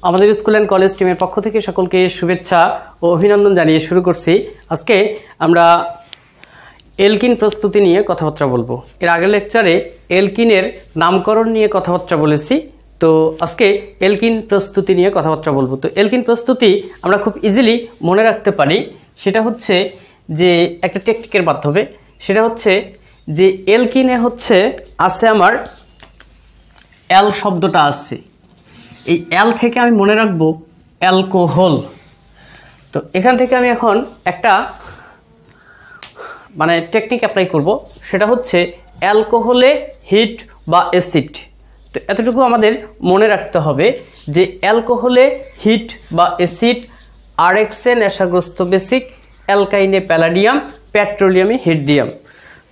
আমাদের school and college টিমের পক্ষ থেকে সকলকে শুভেচ্ছা ও অভিনন্দন জানিয়ে শুরু করছি। আজকে আমরা এলকিন প্রস্তুতি নিয়ে কথাবার্তা বলবো। এর আগের লেকচারে এলকিনের নামকরণ নিয়ে কথাবার্তা বলেছি, তো আজকে এলকিন প্রস্তুতি নিয়ে কথাবার্তা বলবো। তো এলকিন প্রস্তুতি আমরা খুব ইজিলি মনে রাখতে পারি, সেটা হচ্ছে যে একটা টেকনিকের মাধ্যমে, সেটা হচ্ছে যে এলকিনে হচ্ছে আছে আমার অ্যাল শব্দটা আছে, এই অ্যাল থেকে আমি মনে রাখবো অ্যালকোহল। তো এখান থেকে আমি এখন একটা মানে টেকনিক অ্যাপ্লাই করব, সেটা হচ্ছে অ্যালকোহলে হিট বা অ্যাসিড। তো এতটুকু আমাদের মনে রাখতে হবে যে অ্যালকোহলে হিট বা অ্যাসিড, আরএক্সে নেশাগ্রস্ত বেসিক, অ্যালকাইনে প্যালাডিয়াম, পেট্রোলিয়ামে হিটডিয়াম।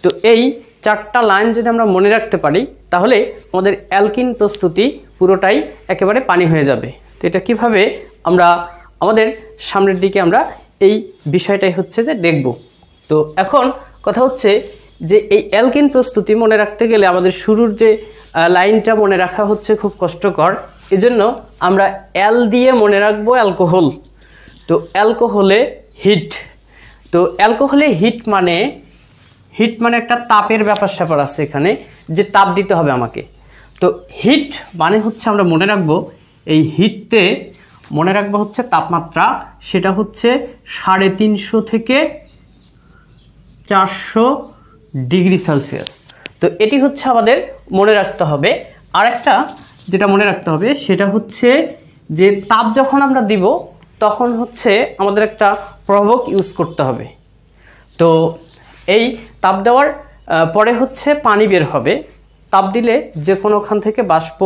তো এই চারটা লাইন যদি আমরা মনে রাখতে পারি তাহলে আমাদের অ্যালকিন প্রস্তুতি পুরোটাই একেবারে পানি হয়ে যাবে। তো এটা কিভাবে আমরা আমাদের সামনের দিকে আমরা এই বিষয়টাই হচ্ছে যে দেখব। তো এখন কথা হচ্ছে যে এই অ্যালকিন প্রস্তুতি মনে রাখতে গেলে আমাদের শুরুর যে লাইনটা মনে রাখা হচ্ছে খুব কষ্টকর, এজন্য আমরা অ্যাল দিয়ে মনে রাখবো অ্যালকোহল। তো অ্যালকোহলে হিট, তো অ্যালকোহলে হিট মানে একটা তাপের ব্যাপার স্যাপার আছে এখানে, যে তাপ দিতে হবে আমাকে। তো হিট মানে হচ্ছে আমরা মনে রাখবো, এই হিটতে মনে রাখবো হচ্ছে তাপমাত্রা, সেটা হচ্ছে 350 থেকে 400 ডিগ্রি সেলসিয়াস। তো এটি হচ্ছে আমাদের মনে রাখতে হবে। আরেকটা যেটা মনে রাখতে হবে সেটা হচ্ছে যে তাপ যখন আমরা দিব তখন হচ্ছে আমাদের একটা প্রভাবক ইউজ করতে হবে। তো এই তাপ দেওয়ার পরে হচ্ছে পানি বের হবে, তাপ দিলে যে কোনোখান থেকে বাষ্প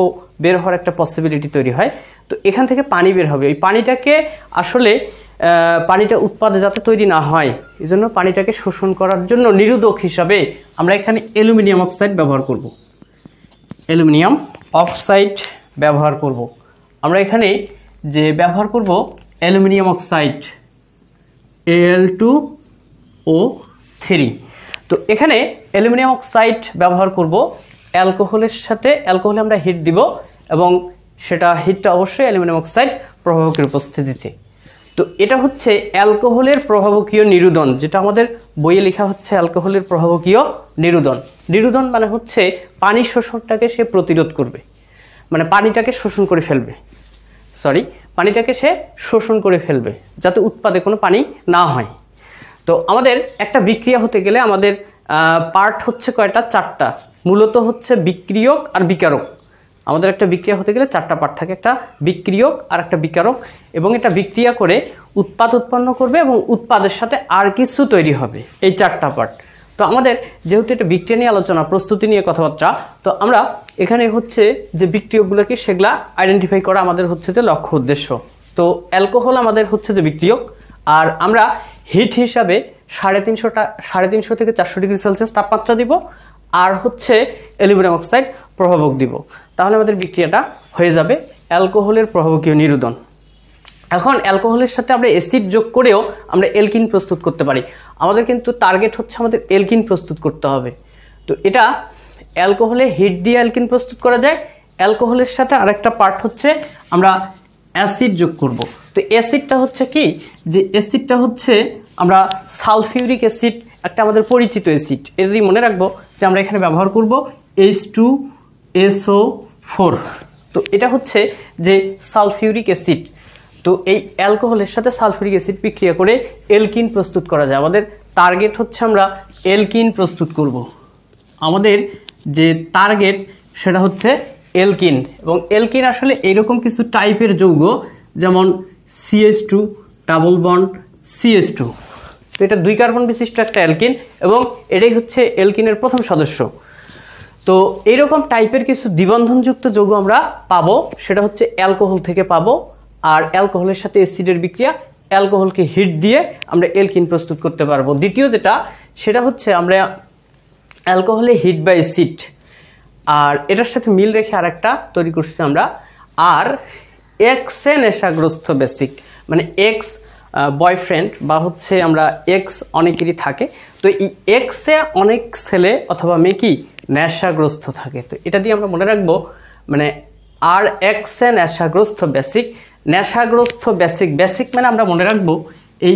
বের হওয়ার একটা পসিবিলিটি তৈরি হয়। তো এখান থেকে পানি বের হবে, এই পানিটাকে আসলে পানিটা উৎপাদে যাতে তৈরি না হয়, এই জন্য পানিটাকে শোষণ করার জন্য নিরোধক হিসাবে আমরা এখানে অ্যালুমিনিয়াম অক্সাইড ব্যবহার করব। অ্যালুমিনিয়াম অক্সাইড ব্যবহার করব। আমরা এখানে যে ব্যবহার করব অ্যালুমিনিয়াম অক্সাইড Al2O3। তো এখানে অ্যালুমিনিয়াম অক্সাইড ব্যবহার করব অ্যালকোহলের সাথে, অ্যালকোহলে আমরা হিট দিব এবং সেটা হিটটা অবশ্যই অ্যালুমিনিয়াম অক্সাইড প্রভাবকের উপস্থিতিতে। তো এটা হচ্ছে অ্যালকোহলের প্রভাবকীয় নিরোধন, যেটা আমাদের বইয়ে লেখা হচ্ছে অ্যালকোহলের প্রভাবকীয় নিরোধন। নিরোধন মানে হচ্ছে পানি শোষণটাকে সে প্রতিরোধ করবে, মানে পানিটাকে শোষণ করে ফেলবে, পানিটাকে সে শোষণ করে ফেলবে যাতে উৎপাদে কোনো পানি না হয়। তো আমাদের একটা বিক্রিয়া হতে গেলে আমাদের পার্ট হচ্ছে কয়টা? 4টা। মূলত হচ্ছে বিক্রিয়ক আর বিকারক। আমাদের একটা বিক্রিয়া হতে গেলে 4টা পার্ট থাকে, একটা বিক্রিয়ক আর একটা বিকারক, এবং এটা বিক্রিয়া করে উৎপাদ উৎপন্ন করবে এবং উৎপাদের সাথে আর কিছু তৈরি হবে, এই 4টা পার্ট। তো আমাদের যেহেতু এটা বিক্রিয়া নিয়ে আলোচনা, প্রস্তুতি নিয়ে কথাবার্তা, তো আমরা এখানে হচ্ছে যে বিক্রিয়কগুলোকে সেগুলা আইডেন্টিফাই করা আমাদের হচ্ছে যে লক্ষ্য উদ্দেশ্য। তো অ্যালকোহল আমাদের হচ্ছে যে বিক্রিয়ক, আর আমরা হিট হিসাবে 350 থেকে 400 ডিগ্রি সেলসিয়াস তাপমাত্রা দিব, আর হচ্ছে অ্যালুমিনিয়াম অক্সাইড প্রভাবক দিব। তাহলে আমাদের বিক্রিয়াটা হয়ে যাবে অ্যালকোহলের প্রভাবকীয় নিরোধন। এখন অ্যালকোহলের সাথে আমরা অ্যাসিড যোগ করেও আমরা এলকিন প্রস্তুত করতে পারি। আমাদের কিন্তু টার্গেট হচ্ছে আমাদের এলকিন প্রস্তুত করতে হবে। তো এটা অ্যালকোহলে হিট দিয়ে অ্যালকিন প্রস্তুত করা যায়। অ্যালকোহলের সাথে আরেকটা পার্ট হচ্ছে আমরা অ্যাসিড যোগ করব। তো অ্যাসিডটা হচ্ছে কি, যে অ্যাসিডটা হচ্ছে আমরা সালফিউরিক অ্যাসিড, একটা আমাদের পরিচিত অ্যাসিড। এটি মনে রাখবো যে আমরা এখানে ব্যবহার করব H2SO4। তো এটা হচ্ছে যে সালফিউরিক অ্যাসিড। তো এই অ্যালকোহলের সাথে সালফিউরিক অ্যাসিড বিক্রিয়া করে এলকিন প্রস্তুত করা যায়। আমাদের টার্গেট হচ্ছে আমরা এলকিন প্রস্তুত করব। আমাদের যে টার্গেট সেটা হচ্ছে এলকিন, এবং এলকিন আসলে এইরকম কিছু টাইপের যৌগ, যেমন CH2 ডাবল বন্ড CH2। তো এটা 2 কার্বন বিশিষ্ট একটা অ্যালকিন, এবং এটাই হচ্ছে এলকিনের প্রথম সদস্য। তো এইরকম টাইপের কিছু দ্বিবন্ধনযুক্ত যৌগ আমরা পাবো, সেটা হচ্ছে অ্যালকোহল থেকে পাবো। আর অ্যালকোহলের সাথে অ্যাসিডের বিক্রিয়া, অ্যালকোহলকে হিট দিয়ে আমরা এলকিন প্রস্তুত করতে পারবো। দ্বিতীয় যেটা, সেটা হচ্ছে আমরা অ্যালকোহলে হিট বা অ্যাসিড, আর এটার সাথে মিল রেখে আরেকটা তৈরি করছি আমরা, আর এক্সে নেশাগ্রস্ত বেসিক, মানে এক্স বয়ফ্রেন্ড বা হচ্ছে আমরা এক্স অনেকেরই থাকে। তো এই এক্সে অনেক ছেলে অথবা মেয়ে কি নেশাগ্রস্ত থাকে। তো এটা দিয়ে আমরা মনে রাখবো, মানে আর এক্সে নেশাগ্রস্ত বেসিক, নেশাগ্রস্ত বেসিক, বেসিক মানে আমরা মনে রাখবো এই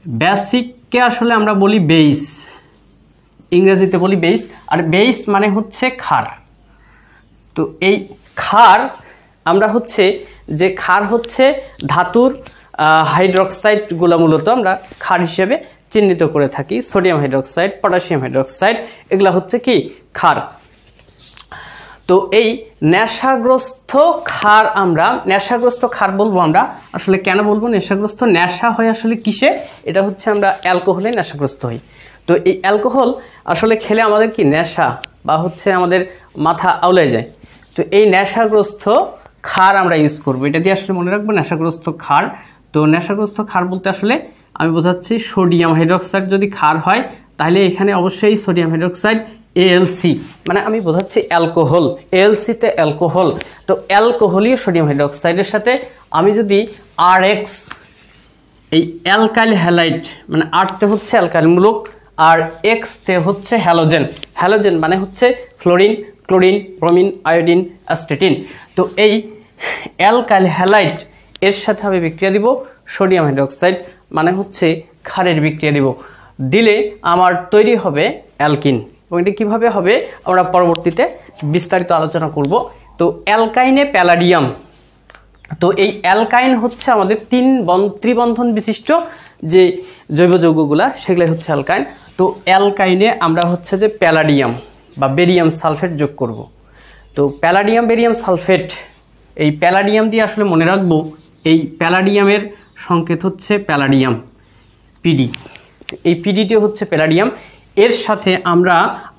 বেসিককে আসলে আমরা বলি বেস, ইংরেজিতে বলি বেস, আর বেস মানে হচ্ছে ক্ষার। তো এই ক্ষার আমরা হচ্ছে যে ক্ষার হচ্ছে ধাতুর হাইড্রোক্সাইডগুলো মূলত আমরা ক্ষার হিসেবে চিহ্নিত করে থাকি। সোডিয়াম হাইড্রোক্সাইড, পটাশিয়াম হাইড্রোক্সাইড, এগুলা হচ্ছে কি ক্ষার। তো এই নেশাগ্রস্ত ক্ষার, আমরা নেশাগ্রস্ত ক্ষার বলবো আমরা আসলে কেন বলবো নেশাগ্রস্ত? নেশা হয় আসলে কিসে? এটা হচ্ছে আমরা অ্যালকোহলে নেশাগ্রস্ত হই। তো এই অ্যালকোহল আসলে খেলে আমাদের কি নেশা বা হচ্ছে আমাদের মাথা আউলে যায়। তো এই নেশাগ্রস্ত ক্ষার আমরা ইউজ করবো, এটা দিয়ে আসলে মনে রাখবো নেশাগ্রস্ত ক্ষার। তো নেশাগ্রস্ত ক্ষার বলতে আসলে আমি বোঝাচ্ছি সোডিয়াম হাইড্রোক্সাইড যদি ক্ষার হয় তাহলে এখানে অবশ্যই সোডিয়াম হাইড্রোক্সাইড এএলসি, মানে আমি বোঝাচ্ছি অ্যালকোহল, এএলসিতে অ্যালকোহল। তো অ্যালকোহলীয় সোডিয়াম হাইড্রোক্সাইডের সাথে আমি যদি আরএক্স, এই অ্যালকাইল হ্যালাইড, মানে আরতে হচ্ছে অ্যালকাইলমূলক আর এক্সতে হচ্ছে হ্যালোজেন, হ্যালোজেন মানে হচ্ছে ফ্লোরিন, ক্লোরিন, ব্রোমিন, আয়োডিন, অ্যাসটেটিন। তো এই অ্যালকাইল হ্যালাইড এর সাথে আমি বিক্রিয়া দিব সোডিয়াম হাইড্রোক্সাইড, মানে হচ্ছে ক্ষারের বিক্রিয়া দিব, দিলে আমার তৈরি হবে অ্যালকিন। এবং এটা কীভাবে হবে আমরা পরবর্তীতে বিস্তারিত আলোচনা করব। তো অ্যালকাইনে প্যালাডিয়াম, তো এই অ্যালকাইন হচ্ছে আমাদের ত্রিবন্ধন বিশিষ্ট যে জৈব যৌগগুলা, সেগুলাই হচ্ছে অ্যালকাইন। তো অ্যালকাইনে আমরা হচ্ছে যে প্যালাডিয়াম বা বেরিয়াম সালফেট যোগ করব। তো প্যালাডিয়াম বেরিয়াম সালফেট, এই প্যালাডিয়াম দিয়ে আসলে মনে রাখবো এই প্যালাডিয়ামের সংকেত হচ্ছে প্যালাডিয়াম পিডি, এই পিডিটি হচ্ছে প্যালাডিয়াম। এর সাথে আমরা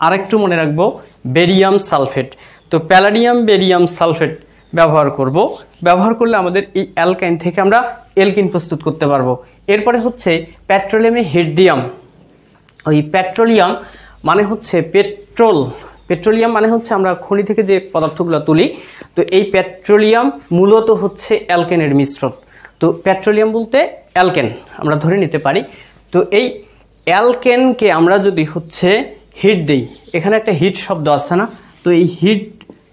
আরেকটু মনে রাখবো বেরিয়াম সালফেট। তো প্যালাডিয়াম বেরিয়াম সালফেট ব্যবহার করব, ব্যবহার করলে আমাদের এই অ্যালকাইন থেকে আমরা এলকিন প্রস্তুত করতে পারবো। এরপরে হচ্ছে পেট্রোলিয়ামে হিটডিয়াম, ওই পেট্রোলিয়াম মানে হচ্ছে পেট্রোল, পেট্রোলিয়াম মানে হচ্ছে আমরা খনি থেকে যে পদার্থগুলো তুলি। তো এই পেট্রোলিয়াম মূলত হচ্ছে অ্যালকেনের মিশ্রণ। তো পেট্রোলিয়াম বলতে অ্যালকেন আমরা ধরে নিতে পারি। তো এই অ্যালকেনকে আমরা যদি হচ্ছে হিট দিই, এখানে একটা হিট শব্দ আছে না, তো এই হিট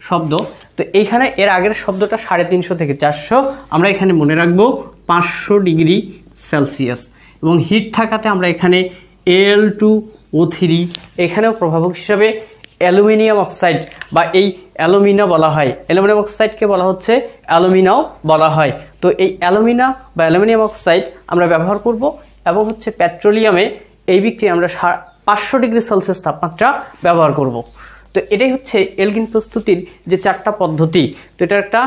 শব্দ, তো এইখানে এর আগের শব্দটা 350 থেকে 400, আমরা এখানে মনে রাখবো 500 ডিগ্রি সেলসিয়াস। এবং হিট থাকাতে আমরা এখানে Al2O3, এখানেও প্রভাবক হিসাবে অ্যালুমিনিয়াম অক্সাইড বা এই অ্যালুমিনা বলা হয়, অ্যালুমিনিয়াম অক্সাইডকে বলা হচ্ছে অ্যালুমিনাও বলা হয়। তো এই অ্যালুমিনা বা অ্যালুমিনিয়াম অক্সাইড আমরা ব্যবহার করব এবং হচ্ছে পেট্রোলিয়ামে এই বিক্রিয়া আমরা 500 ডিগ্রি সেলসিয়াস তাপমাত্রা ব্যবহার করব। তো এটাই হচ্ছে এলকিন প্রস্তুতির যে 4টা পদ্ধতি। তো এটার একটা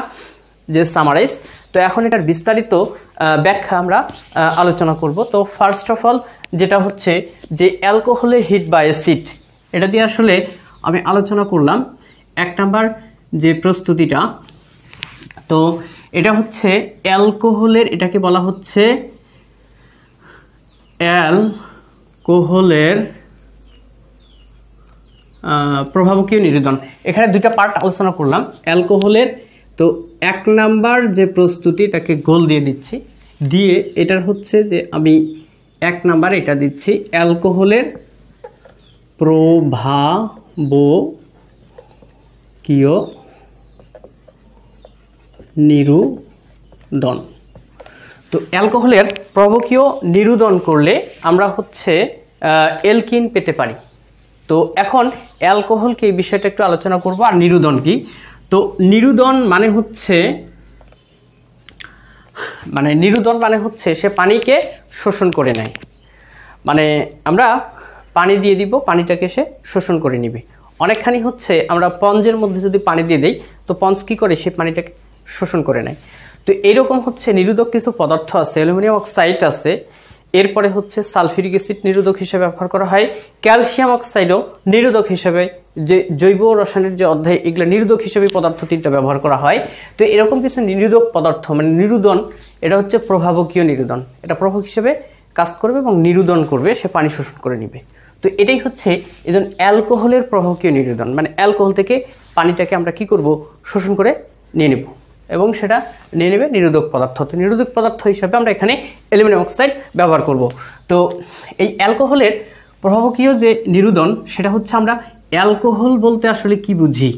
যে সামারাইজ, তো এখন এটার বিস্তারিত ব্যাখ্যা আমরা আলোচনা করব। তো ফার্স্ট অফ অল যেটা হচ্ছে যে অ্যালকোহলে হিট বা অ্যাসিড, এটা দিয়ে আসলে আমি আলোচনা করলাম 1 নাম্বার যে প্রস্তুতিটা। তো এটা হচ্ছে অ্যালকোহলের, এটাকে বলা হচ্ছে অ্যালকোহলের প্রভাবকীয় নিরোধন। এখানে 2টা পার্ট আলোচনা করলাম অ্যালকোহলের। তো 1 নাম্বার যে প্রস্তুতি, তাকে গোল দিয়ে দিচ্ছি, দিয়ে এটার হচ্ছে যে আমি 1 নাম্বার এটা দিচ্ছি অ্যালকোহলের প্রভাবকীয় নিরোধন। তো অ্যালকোহলের প্রভাবকীয় নিরোধন করলে আমরা হচ্ছে এলকিন পেতে পারি। তো এখন অ্যালকোহলকে এই বিষয়টা একটু আলোচনা করব। আর নিরোধন কি? তো নিরোধন মানে হচ্ছে সে পানিকে শোষণ করে নেয়। মানে আমরা পানি দিয়ে দিব, পানিটাকে সে শোষণ করে নিবে। অনেকখানি হচ্ছে আমরা পঞ্জের মধ্যে যদি পানি দিয়ে দেই, তো পঞ্জ কি করে, সে পানিটাকে শোষণ করে নেয়। তো এরকম হচ্ছে নিরোধক কিছু পদার্থ আছে, অ্যালুমিনিয়াম অক্সাইড আছে, এরপরে হচ্ছে সালফিউরিক অ্যাসিড নিরোধক হিসেবে ব্যবহার করা হয়, ক্যালসিয়াম অক্সাইডও নিরোধক হিসেবে, যে জৈব রসায়নের যে অধ্যায়, এগুলো নিরোধক হিসেবে পদার্থ 3টা ব্যবহার করা হয়। তো এরকম কিছু নিরোধক পদার্থ মানে নিরোধন, এটা হচ্ছে প্রভাবকীয় নিরোধন, এটা প্রভাবক হিসেবে কাজ করবে এবং নিরোধন করবে, সে পানি শোষণ করে নিবে। তো এটাই হচ্ছে এজন অ্যালকোহলের প্রভাবকীয় নিরোধন, মানে অ্যালকোহল থেকে পানিটাকে আমরা কি করব, শোষণ করে নিয়ে নেব এবং সেটা নিয়ে নেবে নিরোধক পদার্থ। তো নিরোধক পদার্থ হিসাবে আমরা এখানে অ্যালুমিনিয়াম অক্সাইড ব্যবহার করব। তো এই অ্যালকোহলের প্রভাবকীয় যে নিরোধন, সেটা হচ্ছে আমরা অ্যালকোহল বলতে আসলে কি বুঝি,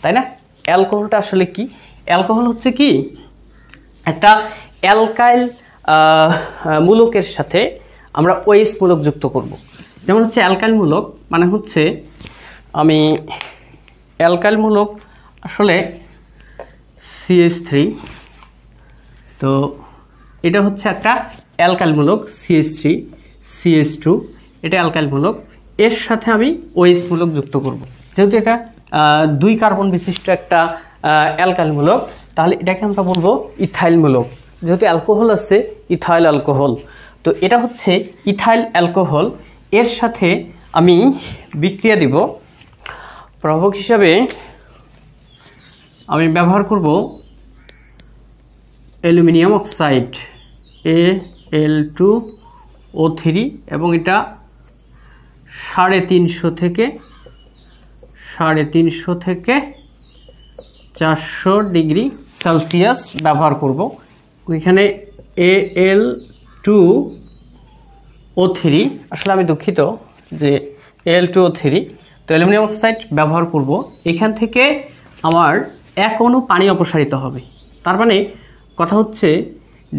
তাই না? অ্যালকোহলটা আসলে কি? অ্যালকোহল হচ্ছে কি, একটা অ্যালকাইল মূলকের সাথে আমরা OH মূলক যুক্ত করব। যেমন হচ্ছে অ্যালকাইল মূলক মানে হচ্ছে আমি অ্যালকাইল মূলক আসলে CH3, তো এটা হচ্ছে একটা অ্যালকাইল মূলক CH3 CH2, এটা অ্যালকাইল মূলক, এর সাথে আমি OH মূলক যুক্ত করব। যেহেতু এটা 2 কার্বন বিশিষ্ট একটা অ্যালকাইল মূলক, তাহলে এটাকে আমরা বলবো ইথাইল মূলক। যেহেতু অ্যালকোহল আছে, ইথাইল অ্যালকোহল, তো এটা হচ্ছে ইথাইল অ্যালকোহল। এর সাথে আমি বিক্রিয়া দিব, প্রভাবক হিসাবে আমি ব্যবহার করব অ্যালুমিনিয়াম অক্সাইড Al2O3, এবং এটা 350 থেকে 400 ডিগ্রি সেলসিয়াস ব্যবহার করব। ওইখানে Al2O3, আসলে আমি দুঃখিত যে Al2O3, তো অ্যালুমিনিয়াম অক্সাইড ব্যবহার করব। এখান থেকে আমার 1 অণু পানি অপসারিত হবে। তার মানে কথা হচ্ছে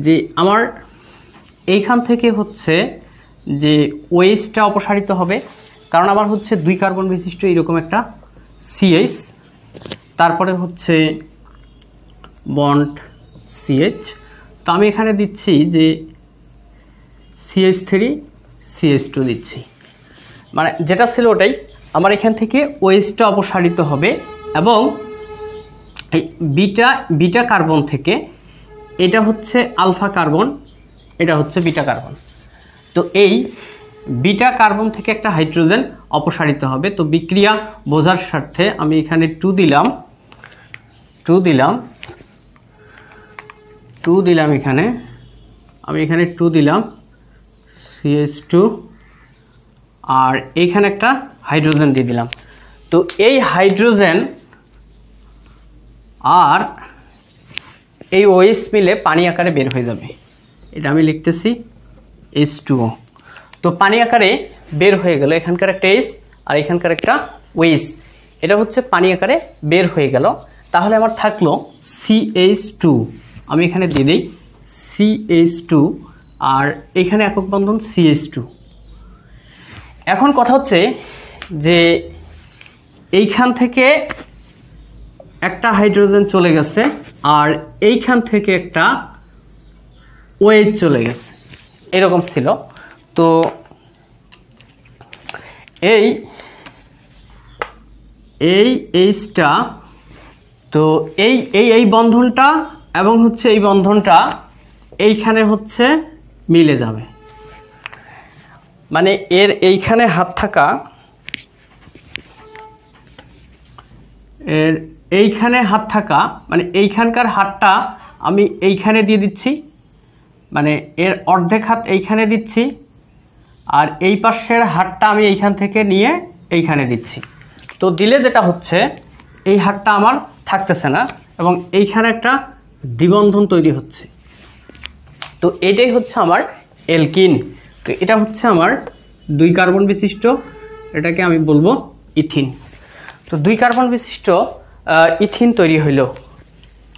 যে আমার এইখান থেকে হচ্ছে যে OH-টা অপসারিত হবে, কারণ আমার হচ্ছে 2 কার্বন বিশিষ্ট এরকম একটা CH, তারপরে হচ্ছে বন্ড CH, তো আমি এখানে দিচ্ছি যে CH3 CH2 দিচ্ছি, মানে যেটা ছিল ওটাই। আমার এখান থেকে OH-টা অপসারিত হবে, এবং এই বিটা কার্বন থেকে এটা হচ্ছে আলফা কার্বন, এটা হচ্ছে বিটা কার্বন, তো এই বিটা কার্বন থেকে একটা হাইড্রোজেন অপসারিত হবে। তো বিক্রিয়া বোঝার স্বার্থে আমি এখানে 2 দিলাম, এখানে আমি এখানে 2 দিলাম CH2, আর এইখানে একটা হাইড্রোজেন দিয়ে দিলাম। তো এই হাইড্রোজেন আর এই OH মিলে পানি আকারে বের হয়ে যাবে। এটা আমি লিখতেছি H2O, তো পানি আকারে বের হয়ে গেল। এখানকার একটা H আর এখানকার একটা OH, এটা হচ্ছে পানি আকারে বের হয়ে গেল। তাহলে আমার থাকলো CH2, আমি এখানে দিয়ে দিই CH2, আর এখানে একক বন্ধন CH2। এখন কথা হচ্ছে যে এইখান থেকে একটা হাইড্রোজেন চলে গেছে, আর এইখান থেকে একটা OH চলে গেছে, এরকম ছিল। তো এই H-টা, তো এই বন্ধনটা এবং হচ্ছে এই বন্ধনটা এইখানে হচ্ছে মিলে যাবে, মানে এর এইখানে হাত থাকা, এর এইখানে হাত থাকা, মানে এইখানকার হাতটা আমি এইখানে দিয়ে দিচ্ছি, মানে এর অর্ধেক হাত এইখানে দিচ্ছি, আর এই পাশের হাতটা আমি এইখান থেকে নিয়ে এইখানে দিচ্ছি। তো দিলে যেটা হচ্ছে এই হাতটা আমার থাকতেছে না, এবং এইখানে একটা দ্বিবন্ধন তৈরি হচ্ছে। তো এটাই হচ্ছে আমার অ্যালকিন। তো এটা হচ্ছে আমার 2 কার্বন বিশিষ্ট, এটাকে আমি বলবো ইথিন। তো 2 কার্বন বিশিষ্ট ইথিন তৈরি হইল।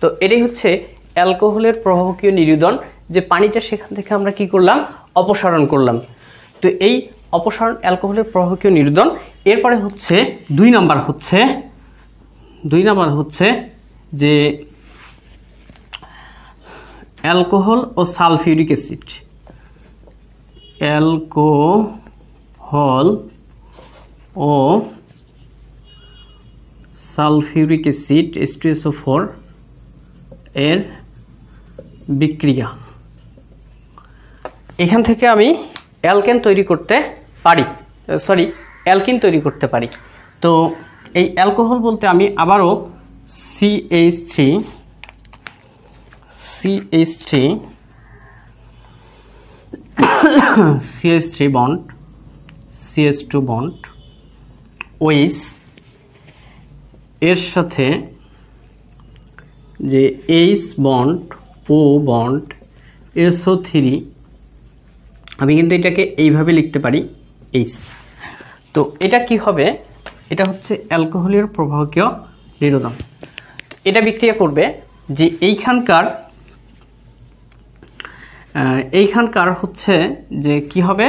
তো এটাই হচ্ছে অ্যালকোহলের প্রভাবকীয় নিরুদন, যে পানিটা সেখান থেকে আমরা কি করলাম, অপসারণ করলাম। তো এই অপসারণ অ্যালকোহলের প্রভাবকীয় নিরুদন। এরপরে হচ্ছে 2 নাম্বার হচ্ছে যে অ্যালকোহল ও সালফিউরিক অ্যাসিড, অ্যালকোহল ও সালফিউরিক অ্যাসিড H2SO4 এর বিক্রিয়া। এখান থেকে আমি অ্যালকিন তৈরি করতে পারি। তো এই অ্যালকোহল বলতে আমি আবারও CH3 bond, CH2 bond, OH, এর সাথে যে H bond, O bond, SO3, আমি কিন্তু এটাকে এইভাবে লিখতে পারি H। তো এটা কি হবে, এটা হচ্ছে অ্যালকোহলের প্রভাবকীয় নিরোধন। এটা বিক্রিয়া করবে যে এইখানকার এইখানকার হচ্ছে যে কি হবে,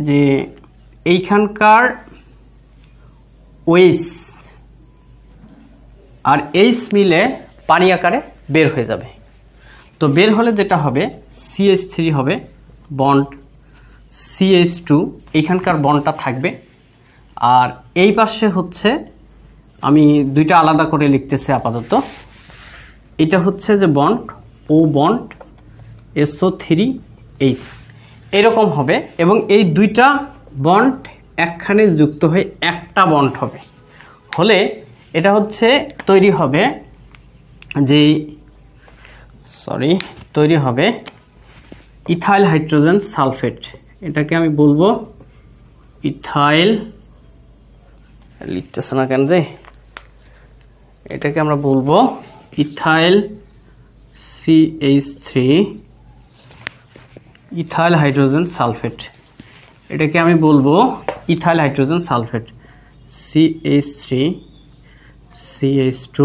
যে এইখানকার ওএইচ আর এইচ মিলে পানি আকারে বের হয়ে যাবে। তো বের হলে যেটা হবে CH3 হবে বন্ড CH2, এইখানকার বন্ডটা থাকবে। আর এই পাশে হচ্ছে আমি দুইটা আলাদা করে লিখতেছি আপাতত। এটা হচ্ছে যে বন্ড ও বন্ড SO3H এরকম হবে, এবং এই দুইটা বন্ড একখানে যুক্ত হয়ে একটা বন্ড হবে। হলে এটা হচ্ছে তৈরি হবে যে তৈরি হবে ইথাইল হাইড্রোজেন সালফেট। এটাকে আমি বলবো ইথাইল, লিখতেছে না কেন যে, এটাকে আমরা বলবো ethyl CH3 ethyl hydrogen sulphate. এটাকে আমি বলবো ethyl hydrogen sulphate CH3 CH2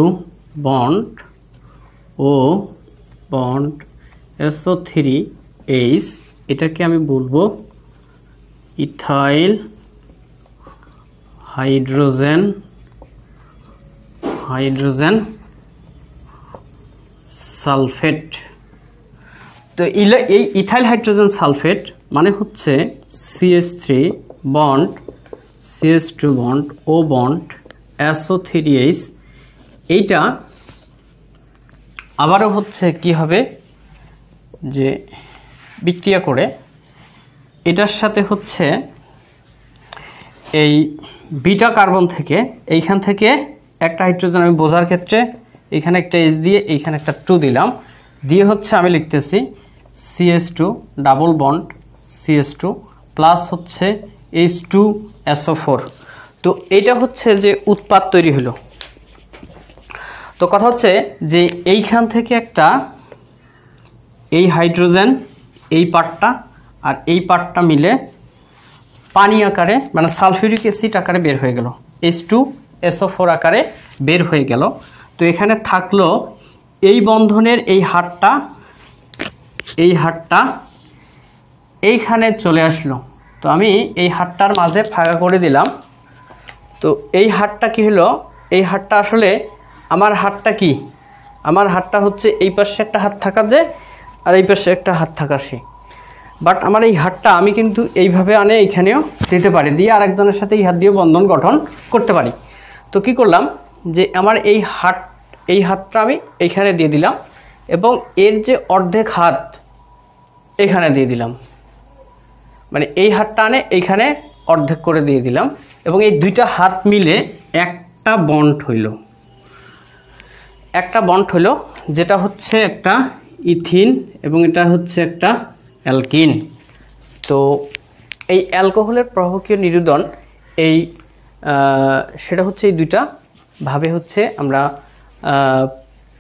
bond ও বন্ড SO3H। এটাকে আমি বলবো ইথাইল হাইড্রোজেন সালফেট। তো এই ইথাইল হাইড্রোজেন সালফেট মানে হচ্ছে CH3 বন্ড CH2 বন্ড ও বন্ড SO3H। এইটা আবারও হচ্ছে কি হবে যে বিক্রিয়া করে এটার সাথে হচ্ছে এই বিটা কার্বন থেকে, এইখান থেকে একটা হাইড্রোজেন আমি বোঝার ক্ষেত্রে এখানে একটা H দিয়ে এইখানে একটা 2 দিলাম, দিয়ে হচ্ছে আমি লিখতেছি CH2 double bond CH2 plus হচ্ছে H2SO4। তো এইটা হচ্ছে যে উৎপাদ তৈরি হলো। তো কথা হচ্ছে যে এইখান থেকে একটা এই হাইড্রোজেন এই পার্টটা আর এই পার্টটা মিলে পানি আকারে মানে সালফিউরিক অ্যাসিড আকারে বের হয়ে গেল, H2SO4 আকারে বের হয়ে গেল। তো এখানে থাকলো এই বন্ধনের এই হাতটা এইখানে চলে আসলো। তো আমি এই হাতটার মাঝে ফাঁকা করে দিলাম। তো এই হাতটা কি হলো, এই হাতটা আসলে আমার হাতটা কি, আমার হাতটা হচ্ছে এই পাশে একটা হাত থাকা যে আর এই পাশে একটা হাত থাকা সে, বাট আমার এই হাতটা আমি কিন্তু এইভাবে আনে এইখানেও দিতে পারি, দিয়ে আরেকজনের সাথে এই হাত দিয়ে বন্ধন গঠন করতে পারি। তো কি করলাম যে আমার এই হাতটা আমি এইখানে দিয়ে দিলাম এবং এর যে অর্ধেক হাত এখানে দিয়ে দিলাম, মানে এই হাতটা আনে এইখানে অর্ধেক করে দিয়ে দিলাম, এবং এই দুইটা হাত মিলে একটা বন্ড হইল, যেটা হচ্ছে একটা ইথিন এবং এটা হচ্ছে একটা অ্যালকিন। তো এই অ্যালকোহলের প্রভাবকীয় নিরুদন সেটা হচ্ছে এই দুইটা ভাবে হচ্ছে আমরা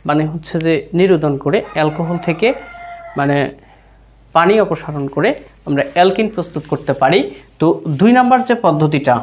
মানে হচ্ছে যে নিরুদন করে অ্যালকোহল থেকে মানে পানি অপসারণ করে আমরা অ্যালকিন প্রস্তুত করতে পারি। তো 2 নাম্বার যে পদ্ধতিটা